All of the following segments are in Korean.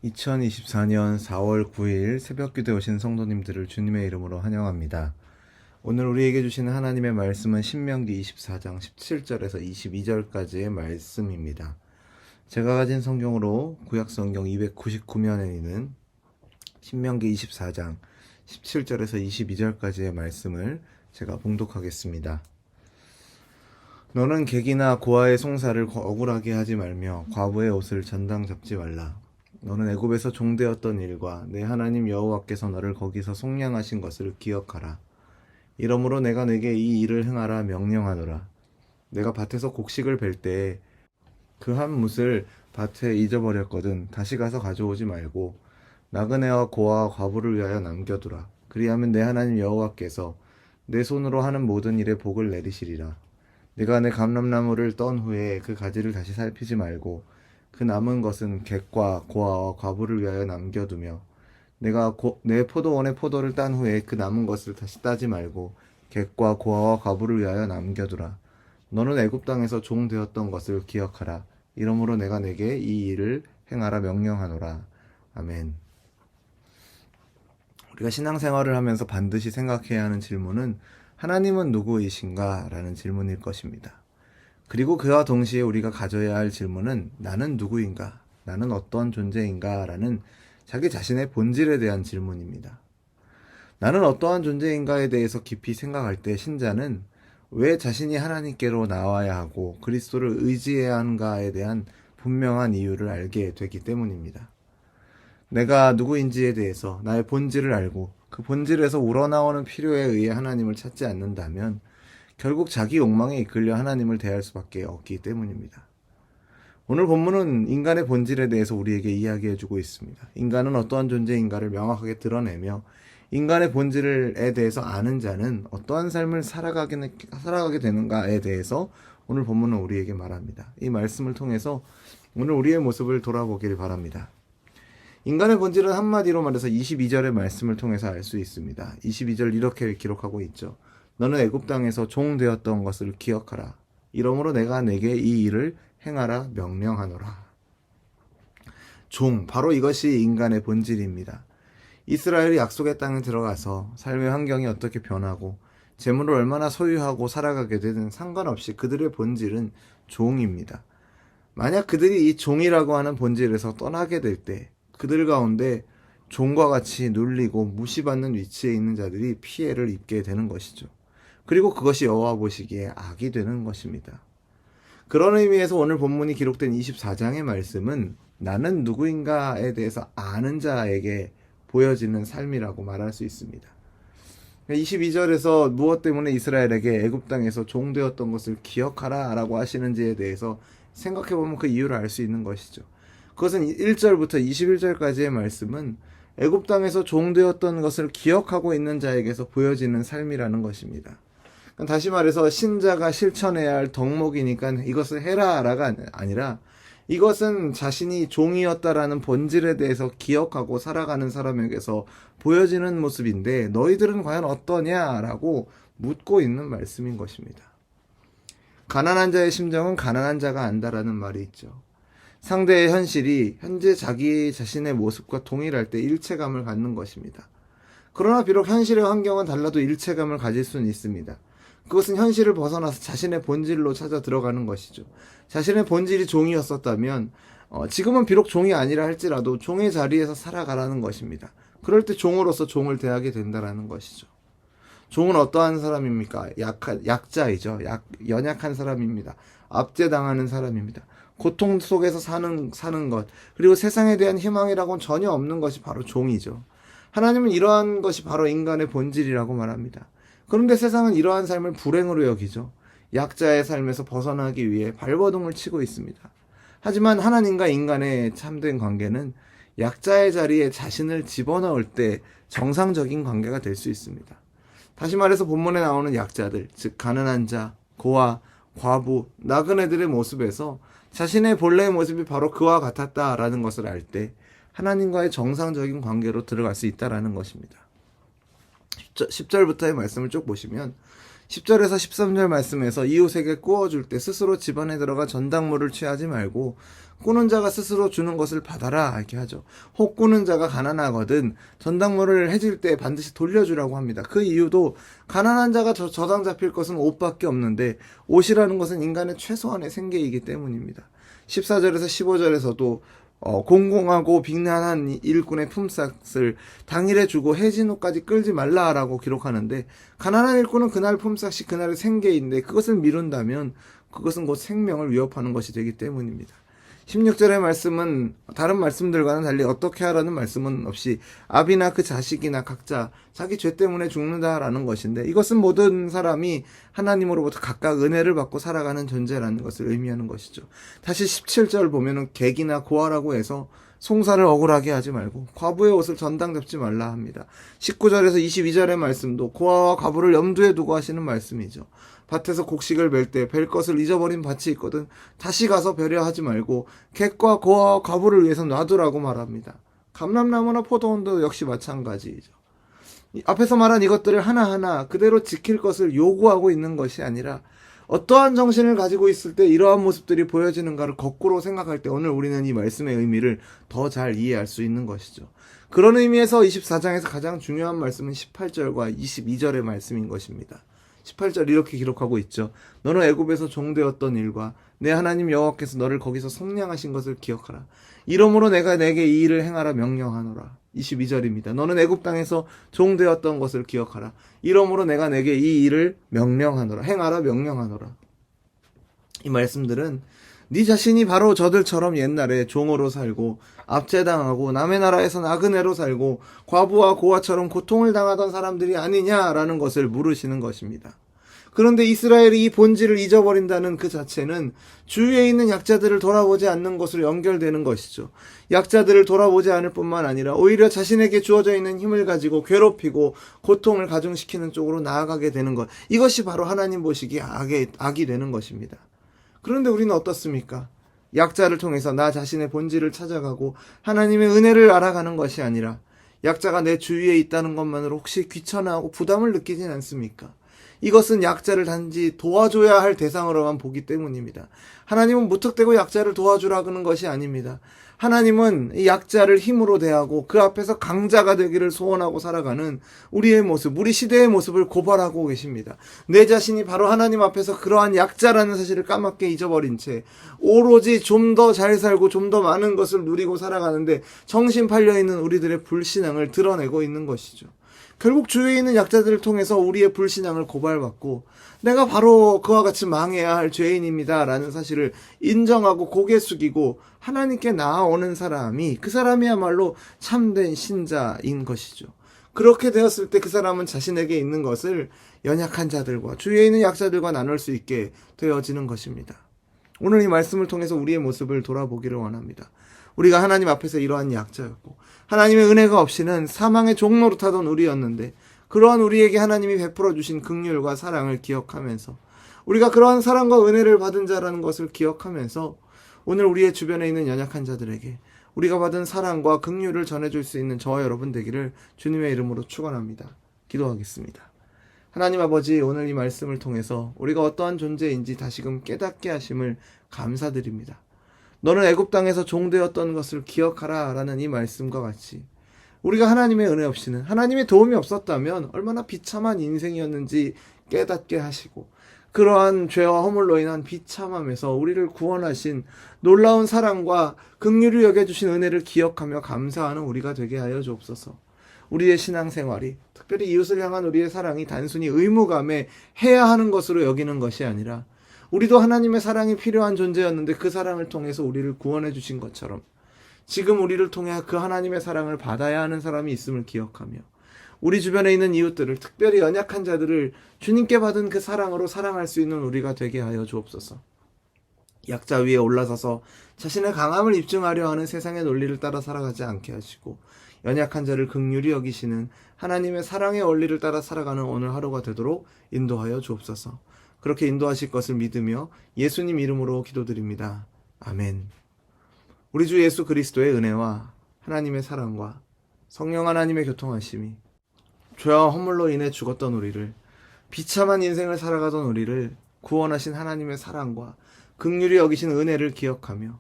2024년 4월 9일 새벽기도에 오신 성도님들을 주님의 이름으로 환영합니다. 오늘 우리에게 주시는 하나님의 말씀은 신명기 24장 17절에서 22절까지의 말씀입니다. 제가 가진 성경으로 구약성경 299면에 있는 신명기 24장 17절에서 22절까지의 말씀을 제가 봉독하겠습니다. 너는 객이나 고아의 송사를 억울하게 하지 말며 과부의 옷을 전당 잡지 말라. 너는 애굽에서 종되었던 일과 내 하나님 여호와께서 너를 거기서 속량하신 것을 기억하라. 이러므로 내가 내게 이 일을 행하라 명령하노라. 내가 밭에서 곡식을 벨 때에 그 한 뭇을 밭에 잊어버렸거든 다시 가서 가져오지 말고 나그네와 고아와 과부를 위하여 남겨두라. 그리하면 내 하나님 여호와께서 내 손으로 하는 모든 일에 복을 내리시리라. 내가 내 감람나무를 떤 후에 그 가지를 다시 살피지 말고 그 남은 것은 객과 고아와 과부를 위하여 남겨두며 내가 내 포도원의 포도를 딴 후에 그 남은 것을 다시 따지 말고 객과 고아와 과부를 위하여 남겨두라. 너는 애굽 땅에서 종 되었던 것을 기억하라. 이러므로 내가 내게 이 일을 행하라 명령하노라. 아멘. 우리가 신앙생활을 하면서 반드시 생각해야 하는 질문은 하나님은 누구이신가? 라는 질문일 것입니다. 그리고 그와 동시에 우리가 가져야 할 질문은 나는 누구인가? 나는 어떤 존재인가? 라는 자기 자신의 본질에 대한 질문입니다. 나는 어떠한 존재인가에 대해서 깊이 생각할 때 신자는 왜 자신이 하나님께로 나와야 하고 그리스도를 의지해야 하는가에 대한 분명한 이유를 알게 되기 때문입니다. 내가 누구인지에 대해서 나의 본질을 알고 그 본질에서 우러나오는 필요에 의해 하나님을 찾지 않는다면 결국 자기 욕망에 이끌려 하나님을 대할 수밖에 없기 때문입니다. 오늘 본문은 인간의 본질에 대해서 우리에게 이야기해주고 있습니다. 인간은 어떠한 존재인가를 명확하게 드러내며 인간의 본질에 대해서 아는 자는 어떠한 삶을 살아가게 되는가에 대해서 오늘 본문은 우리에게 말합니다. 이 말씀을 통해서 오늘 우리의 모습을 돌아보길 바랍니다. 인간의 본질은 한마디로 말해서 22절의 말씀을 통해서 알 수 있습니다. 22절 이렇게 기록하고 있죠. 너는 애굽 땅에서 종 되었던 것을 기억하라. 이러므로 내가 내게 이 일을 행하라 명령하노라. 종, 바로 이것이 인간의 본질입니다. 이스라엘이 약속의 땅에 들어가서 삶의 환경이 어떻게 변하고 재물을 얼마나 소유하고 살아가게 되든 상관없이 그들의 본질은 종입니다. 만약 그들이 이 종이라고 하는 본질에서 떠나게 될 때 그들 가운데 종과 같이 눌리고 무시받는 위치에 있는 자들이 피해를 입게 되는 것이죠. 그리고 그것이 여호와 보시기에 악이 되는 것입니다. 그런 의미에서 오늘 본문이 기록된 24장의 말씀은 나는 누구인가에 대해서 아는 자에게 보여지는 삶이라고 말할 수 있습니다. 22절에서 무엇 때문에 이스라엘에게 애굽 땅에서 종되었던 것을 기억하라 라고 하시는지에 대해서 생각해보면 그 이유를 알 수 있는 것이죠. 그것은 1절부터 21절까지의 말씀은 애굽 땅에서 종되었던 것을 기억하고 있는 자에게서 보여지는 삶이라는 것입니다. 다시 말해서 신자가 실천해야 할 덕목이니까 이것을 해라라가 아니라 이것은 자신이 종이었다라는 본질에 대해서 기억하고 살아가는 사람에게서 보여지는 모습인데 너희들은 과연 어떠냐라고 묻고 있는 말씀인 것입니다. 가난한 자의 심정은 가난한 자가 안다라는 말이 있죠. 상대의 현실이 현재 자기 자신의 모습과 동일할 때 일체감을 갖는 것입니다. 그러나 비록 현실의 환경은 달라도 일체감을 가질 수는 있습니다. 그것은 현실을 벗어나서 자신의 본질로 찾아 들어가는 것이죠. 자신의 본질이 종이었었다면 지금은 비록 종이 아니라 할지라도 종의 자리에서 살아가라는 것입니다. 그럴 때 종으로서 종을 대하게 된다는 것이죠. 종은 어떠한 사람입니까? 약자이죠. 연약한 사람입니다. 압제당하는 사람입니다. 고통 속에서 사는 것, 그리고 세상에 대한 희망이라고는 전혀 없는 것이 바로 종이죠. 하나님은 이러한 것이 바로 인간의 본질이라고 말합니다. 그런데 세상은 이러한 삶을 불행으로 여기죠. 약자의 삶에서 벗어나기 위해 발버둥을 치고 있습니다. 하지만 하나님과 인간의 참된 관계는 약자의 자리에 자신을 집어넣을 때 정상적인 관계가 될 수 있습니다. 다시 말해서 본문에 나오는 약자들, 즉 가난한 자, 고아, 과부, 나그네들의 모습에서 자신의 본래의 모습이 바로 그와 같았다라는 것을 알 때 하나님과의 정상적인 관계로 들어갈 수 있다라는 것입니다. 10절부터의 말씀을 쭉 보시면 10절에서 13절 말씀에서 이웃에게 꾸어줄 때 스스로 집안에 들어가 전당물을 취하지 말고 꾸는 자가 스스로 주는 것을 받아라 이렇게 하죠. 혹 꾸는 자가 가난하거든 전당물을 해줄 때 반드시 돌려주라고 합니다. 그 이유도 가난한 자가 저당 잡힐 것은 옷밖에 없는데 옷이라는 것은 인간의 최소한의 생계이기 때문입니다. 14절에서 15절에서도 공공하고 빅난한 일꾼의 품삯을 당일에 주고 해진 후까지 끌지 말라라고 기록하는데, 가난한 일꾼은 그날 품삯이 그날의 생계인데 그것을 미룬다면 그것은 곧 생명을 위협하는 것이 되기 때문입니다. 16절의 말씀은 다른 말씀들과는 달리 어떻게 하라는 말씀은 없이 아비나 그 자식이나 각자 자기 죄 때문에 죽는다라는 것인데, 이것은 모든 사람이 하나님으로부터 각각 은혜를 받고 살아가는 존재라는 것을 의미하는 것이죠. 다시 17절 보면은 객이나 고아라고 해서 송사를 억울하게 하지 말고 과부의 옷을 전당 잡지 말라 합니다. 19절에서 22절의 말씀도 고아와 과부를 염두에 두고 하시는 말씀이죠. 밭에서 곡식을 멜 때 벨 것을 잊어버린 밭이 있거든 다시 가서 배려하지 말고 객과 고아와 과부를 위해서 놔두라고 말합니다. 감람나무나 포도원도 역시 마찬가지이죠. 앞에서 말한 이것들을 하나하나 그대로 지킬 것을 요구하고 있는 것이 아니라, 어떠한 정신을 가지고 있을 때 이러한 모습들이 보여지는가를 거꾸로 생각할 때 오늘 우리는 이 말씀의 의미를 더 잘 이해할 수 있는 것이죠. 그런 의미에서 24장에서 가장 중요한 말씀은 18절과 22절의 말씀인 것입니다. 18절 이렇게 기록하고 있죠. 너는 애굽에서 종되었던 일과 내 하나님 여호와께서 너를 거기서 속량하신 것을 기억하라. 이러므로 내가 내게 이 일을 행하라 명령하노라. 22절입니다. 너는 애굽 땅에서 종되었던 것을 기억하라. 이러므로 내가 내게 이 일을 명령하노라. 행하라 명령하노라. 이 말씀들은 네 자신이 바로 저들처럼 옛날에 종으로 살고 압제당하고 남의 나라에서 나그네로 살고 과부와 고아처럼 고통을 당하던 사람들이 아니냐라는 것을 물으시는 것입니다. 그런데 이스라엘이 이 본질을 잊어버린다는 그 자체는 주위에 있는 약자들을 돌아보지 않는 것으로 연결되는 것이죠. 약자들을 돌아보지 않을 뿐만 아니라 오히려 자신에게 주어져 있는 힘을 가지고 괴롭히고 고통을 가중시키는 쪽으로 나아가게 되는 것. 이것이 바로 하나님 보시기에 악이 되는 것입니다. 그런데 우리는 어떻습니까? 약자를 통해서 나 자신의 본질을 찾아가고 하나님의 은혜를 알아가는 것이 아니라 약자가 내 주위에 있다는 것만으로 혹시 귀찮아하고 부담을 느끼진 않습니까? 이것은 약자를 단지 도와줘야 할 대상으로만 보기 때문입니다. 하나님은 무턱대고 약자를 도와주라는 것이 아닙니다. 하나님은 이 약자를 힘으로 대하고 그 앞에서 강자가 되기를 소원하고 살아가는 우리의 모습, 우리 시대의 모습을 고발하고 계십니다. 내 자신이 바로 하나님 앞에서 그러한 약자라는 사실을 까맣게 잊어버린 채 오로지 좀 더 잘 살고 좀 더 많은 것을 누리고 살아가는데 정신 팔려있는 우리들의 불신앙을 드러내고 있는 것이죠. 결국 주위에 있는 약자들을 통해서 우리의 불신앙을 고발받고 내가 바로 그와 같이 망해야 할 죄인입니다 라는 사실을 인정하고 고개 숙이고 하나님께 나아오는 사람이, 그 사람이야말로 참된 신자인 것이죠. 그렇게 되었을 때 그 사람은 자신에게 있는 것을 연약한 자들과 주위에 있는 약자들과 나눌 수 있게 되어지는 것입니다. 오늘 이 말씀을 통해서 우리의 모습을 돌아보기를 원합니다. 우리가 하나님 앞에서 이러한 약자였고 하나님의 은혜가 없이는 사망의 종노릇하던 우리였는데, 그러한 우리에게 하나님이 베풀어 주신 긍휼과 사랑을 기억하면서 우리가 그러한 사랑과 은혜를 받은 자라는 것을 기억하면서 오늘 우리의 주변에 있는 연약한 자들에게 우리가 받은 사랑과 긍휼을 전해줄 수 있는 저와 여러분 되기를 주님의 이름으로 축원합니다. 기도하겠습니다. 하나님 아버지, 오늘 이 말씀을 통해서 우리가 어떠한 존재인지 다시금 깨닫게 하심을 감사드립니다. 너는 애굽 땅에서 종되었던 것을 기억하라 라는 이 말씀과 같이 우리가 하나님의 은혜 없이는, 하나님의 도움이 없었다면 얼마나 비참한 인생이었는지 깨닫게 하시고, 그러한 죄와 허물로 인한 비참함에서 우리를 구원하신 놀라운 사랑과 긍휼히 여겨주신 은혜를 기억하며 감사하는 우리가 되게 하여 주옵소서. 우리의 신앙생활이, 특별히 이웃을 향한 우리의 사랑이 단순히 의무감에 해야 하는 것으로 여기는 것이 아니라 우리도 하나님의 사랑이 필요한 존재였는데 그 사랑을 통해서 우리를 구원해 주신 것처럼 지금 우리를 통해 그 하나님의 사랑을 받아야 하는 사람이 있음을 기억하며 우리 주변에 있는 이웃들을, 특별히 연약한 자들을 주님께 받은 그 사랑으로 사랑할 수 있는 우리가 되게 하여 주옵소서. 약자 위에 올라서서 자신의 강함을 입증하려 하는 세상의 논리를 따라 살아가지 않게 하시고 연약한 자를 긍휼히 여기시는 하나님의 사랑의 원리를 따라 살아가는 오늘 하루가 되도록 인도하여 주옵소서. 그렇게 인도하실 것을 믿으며 예수님 이름으로 기도드립니다. 아멘. 우리 주 예수 그리스도의 은혜와 하나님의 사랑과 성령 하나님의 교통하심이 죄와 허물로 인해 죽었던 우리를 비참한 인생을 살아가던 우리를 구원하신 하나님의 사랑과 긍휼히 여기시는 은혜를 기억하며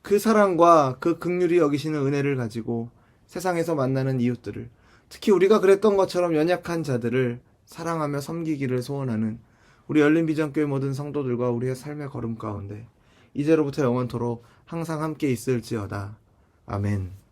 그 사랑과 그 긍휼히 여기시는 은혜를 가지고 세상에서 만나는 이웃들을, 특히 우리가 그랬던 것처럼 연약한 자들을 사랑하며 섬기기를 소원하는 우리 열린비전교회 모든 성도들과 우리의 삶의 걸음 가운데 이제로부터 영원토록 항상 함께 있을지어다. 아멘.